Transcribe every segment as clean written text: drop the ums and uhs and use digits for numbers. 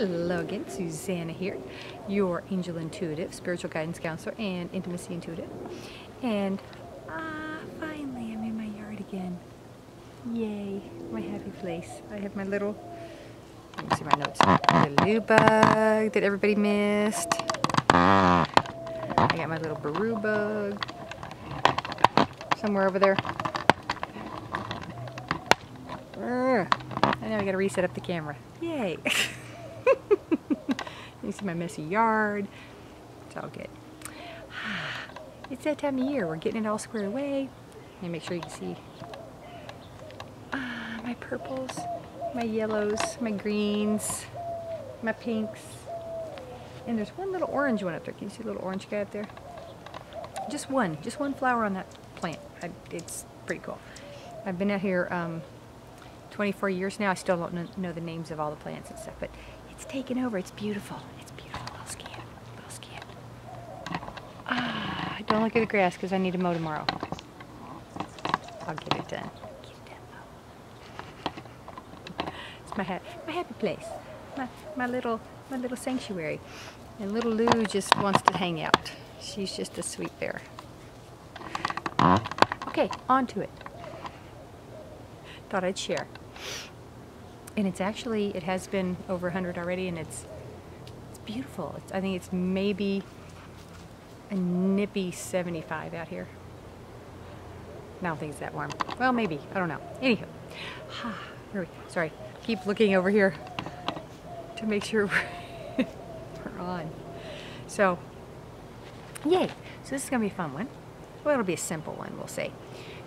Hello again, Susanna here, your angel intuitive, spiritual guidance counselor, and intimacy intuitive. And finally I'm in my yard again. Yay, my happy place. I have my little, let me see my notes, the little bug that everybody missed. I got my little baru bug somewhere over there. I know I gotta reset up the camera. Yay. You see my messy yard. It's all good. It's that time of year. We're getting it all squared away. Let me make sure you can see my purples, my yellows, my greens, my pinks. And there's one little orange one up there. Can you see a little orange guy up there? Just one flower on that plant. It's pretty cool. I've been out here 24 years now. I still don't know the names of all the plants and stuff, but it's taken over. It's beautiful. It's beautiful. Little scan. Little scan. Don't look at the grass because I need to mow tomorrow. I'll get it done. Get it done. It's my happy place. My little sanctuary. And little Lou just wants to hang out. She's just a sweet bear. Okay, on to it. Thought I'd share. And it's actually, it has been over 100 already, and it's beautiful. I think it's maybe a nippy 75 out here. I don't think it's that warm. Well, maybe. I don't know. Anywho. Sorry. Keep looking over here to make sure we're on. So, yay. So this is going to be a fun one. Well, it'll be a simple one, we'll say.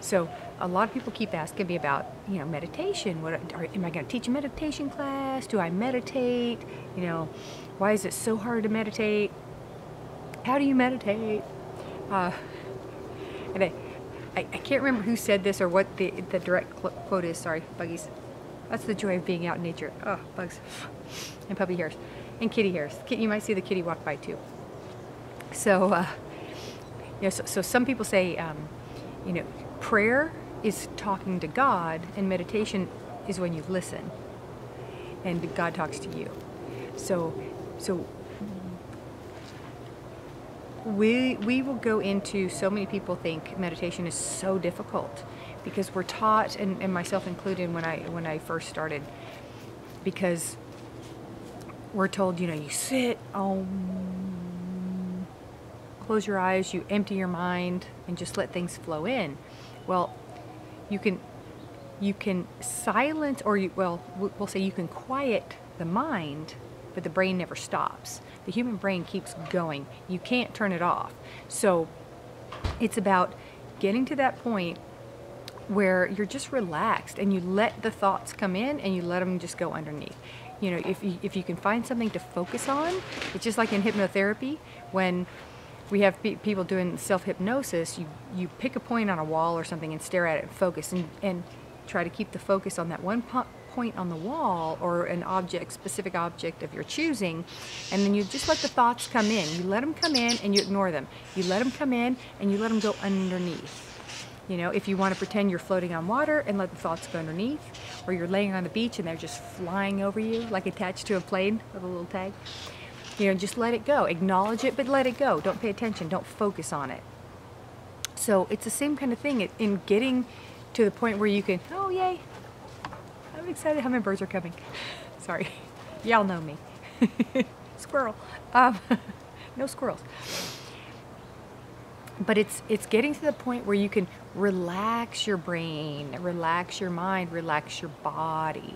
So a lot of people keep asking me about, meditation. Am I going to teach a meditation class? Do I meditate? Why is it so hard to meditate? How do you meditate? And I can't remember who said this or what the direct quote is. Sorry, buggies. That's the joy of being out in nature. Oh, bugs. And puppy hairs. And kitty hairs. You might see the kitty walk by too. So, so some people say, prayer is talking to God, and meditation is when you listen, and God talks to you. So we will go into, so many people think meditation is so difficult because we're taught, and myself included when I first started, because we're told, you sit, close your eyes, you empty your mind, and just let things flow in. Well, you can silence, or we'll say you can quiet the mind, but the brain never stops. The human brain keeps going. You can't turn it off. So it's about getting to that point where you're just relaxed and you let the thoughts come in and you let them just go underneath. If you can find something to focus on, it's just like in hypnotherapy when we have people doing self-hypnosis. You pick a point on a wall or something and stare at it and focus and try to keep the focus on that one point on the wall or an specific object of your choosing, and then you just let the thoughts come in. You let them come in and you ignore them. You let them come in and you let them go underneath. If you want to pretend you're floating on water and let the thoughts go underneath, or you're laying on the beach and they're just flying over you like attached to a plane with a little tag. Just let it go. Acknowledge it, but let it go. Don't pay attention. Don't focus on it. So it's the same kind of thing in getting to the point where you can, oh, yay. I'm excited how my birds are coming. Sorry. Y'all know me. Squirrel. No squirrels. But it's getting to the point where you can relax your brain, relax your mind, relax your body,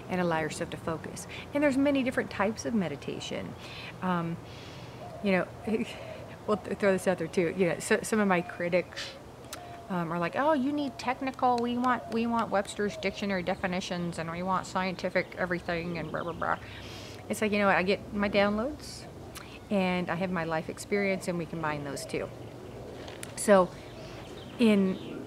and allow yourself to focus. And there's many different types of meditation. We'll throw this out there too. Some of my critics are like, oh, you need technical. We want Webster's dictionary definitions, and we want scientific everything, and blah blah blah. It's like, I get my downloads, and I have my life experience, and we combine those two. So, in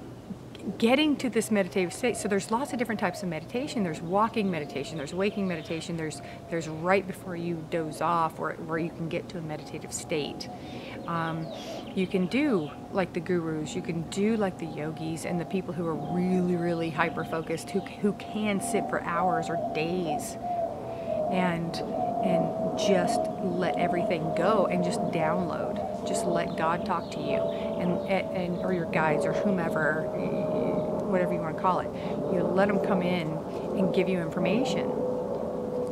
getting to this meditative state, so there's lots of different types of meditation. There's walking meditation, there's waking meditation, there's right before you doze off, where you can get to a meditative state. You can do like the gurus, you can do like the yogis and the people who are really, really hyper-focused, who can sit for hours or days and just let everything go and just download. Just let God talk to you, and or your guides or whomever, whatever you want to call it. You know, let them come in and give you information.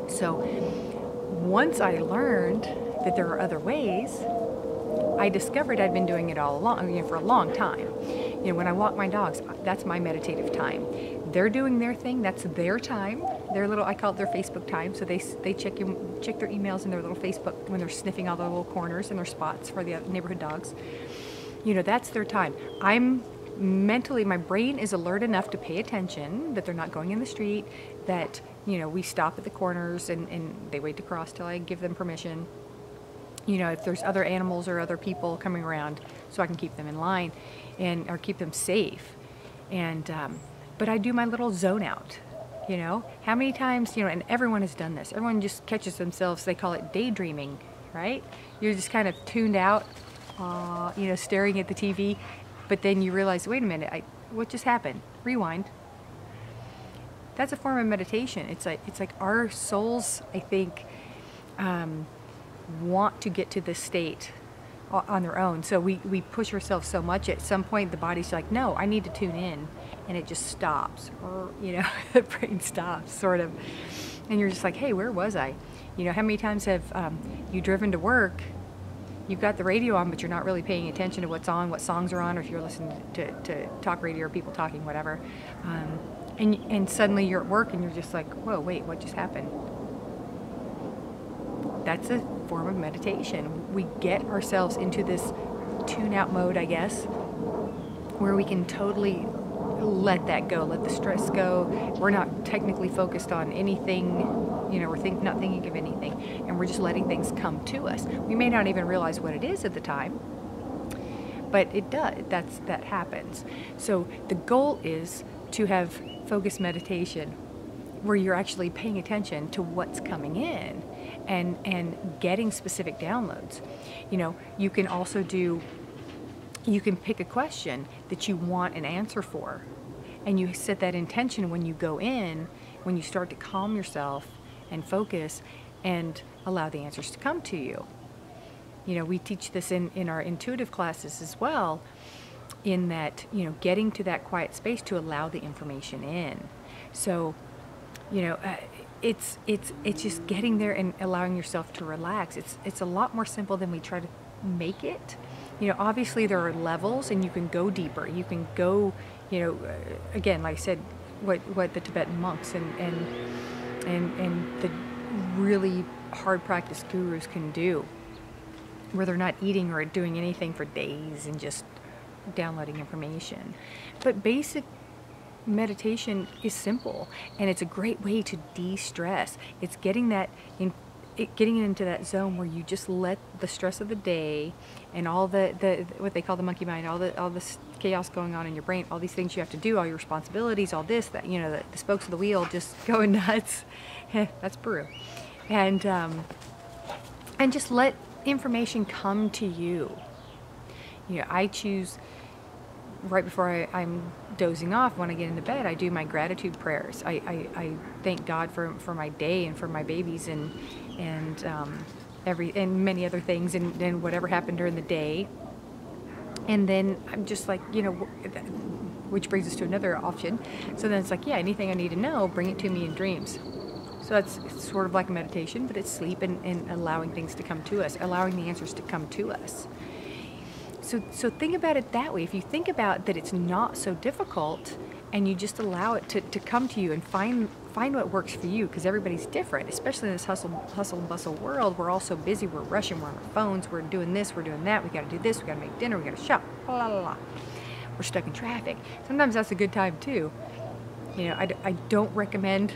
So once I learned that there are other ways, I discovered I'd been doing it all along, you know, for a long time. You know, when I walk my dogs, that's my meditative time. They're doing their thing, that's their time. Their little, I call it their Facebook time. So they check their emails in their little Facebook when they're sniffing all the little corners and their spots for the neighborhood dogs. You know, that's their time. I'm mentally, my brain is alert enough to pay attention that they're not going in the street, that, you know, we stop at the corners and they wait to cross till I give them permission. You know, if there's other animals or other people coming around, so I can keep them in line and or keep them safe. And but I do my little zone out. You know, how many times, you know, and everyone has done this. Everyone just catches themselves, they call it daydreaming, right? You're just kind of tuned out, you know, staring at the TV, but then you realize, wait a minute, what just happened? Rewind. That's a form of meditation. It's like our souls, I think, want to get to this state on their own. So we push ourselves so much, at some point the body's like, no, I need to tune in, and it just stops, or, you know, the brain stops, sort of, and you're just like, hey, where was I? You know, how many times have you driven to work, you've got the radio on, but you're not really paying attention to what's on, what songs are on, or if you're listening to talk radio or people talking, whatever, and suddenly you're at work and you're just like, whoa, wait, what just happened? That's a form of meditation. We get ourselves into this tune-out mode, I guess, where we can totally let that go, let the stress go. We're not technically focused on anything, you know, we're not thinking of anything, and we're just letting things come to us. We may not even realize what it is at the time, but it does. That happens. So the goal is to have focused meditation where you're actually paying attention to what's coming in and getting specific downloads. You know, you can also you can pick a question that you want an answer for, and you set that intention when you go in, when you start to calm yourself and focus and allow the answers to come to you. You know, we teach this in our intuitive classes as well, in that, you know, getting to that quiet space to allow the information in. So, you know, it's just getting there and allowing yourself to relax. It's a lot more simple than we try to make it. You know, obviously there are levels, and you can go deeper. You can go, you know, again, like I said, what the Tibetan monks and the really hard practice gurus can do, where they're not eating or doing anything for days and just downloading information. But basic meditation is simple, and it's a great way to de-stress. It's getting getting into that zone where you just let the stress of the day and all the what they call the monkey mind, all this chaos going on in your brain, all these things you have to do, all your responsibilities, all this, that, you know, the spokes of the wheel just going nuts. That's Peru. And just let information come to you. You know, I choose, right before I'm dozing off, when I get into bed, I do my gratitude prayers. I thank God for my day and for my babies and many other things, and whatever happened during the day. And then I'm just like, you know, which brings us to another option. So then it's like, yeah, anything I need to know, bring it to me in dreams. So it's sort of like a meditation, but it's sleep and allowing things to come to us, allowing the answers to come to us. So think about it that way. If you think about that, it's not so difficult, and you just allow it to come to you and find what works for you, because everybody's different, especially in this hustle and bustle world. We're all so busy, we're rushing, we're on our phones, we're doing this, we're doing that, we gotta do this, we gotta make dinner, we gotta shop, blah, blah, blah. We're stuck in traffic. Sometimes that's a good time too. You know, I don't recommend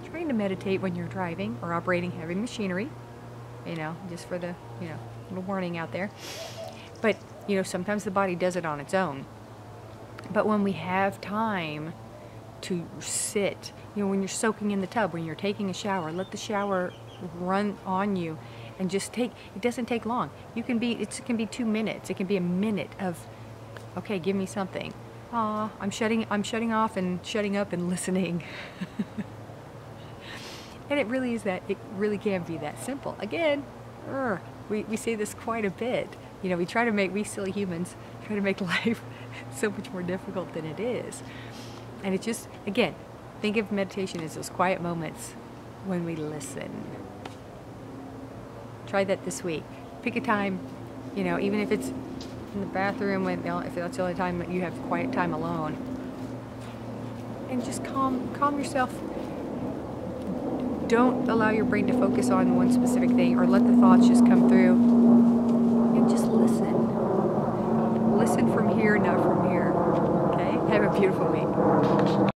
trying to meditate when you're driving or operating heavy machinery, you know, just for the, you know, little warning out there. But, you know, sometimes the body does it on its own. But when we have time to sit, you know, when you're soaking in the tub, when you're taking a shower, let the shower run on you, and just it doesn't take long. It can be 2 minutes. It can be a minute of, okay, give me something. I'm shutting off and shutting up and listening. And it really is that, it really can be that simple. Again, we say this quite a bit. You know, we silly humans try to make life so much more difficult than it is. And it just, again, think of meditation as those quiet moments when we listen. Try that this week. Pick a time, you know, even if it's in the bathroom, if that's the only time that you have quiet time alone. And just calm yourself. Don't allow your brain to focus on one specific thing, or let the thoughts just come through. And just listen. Listen from here, not from here. Okay? Have a beautiful week.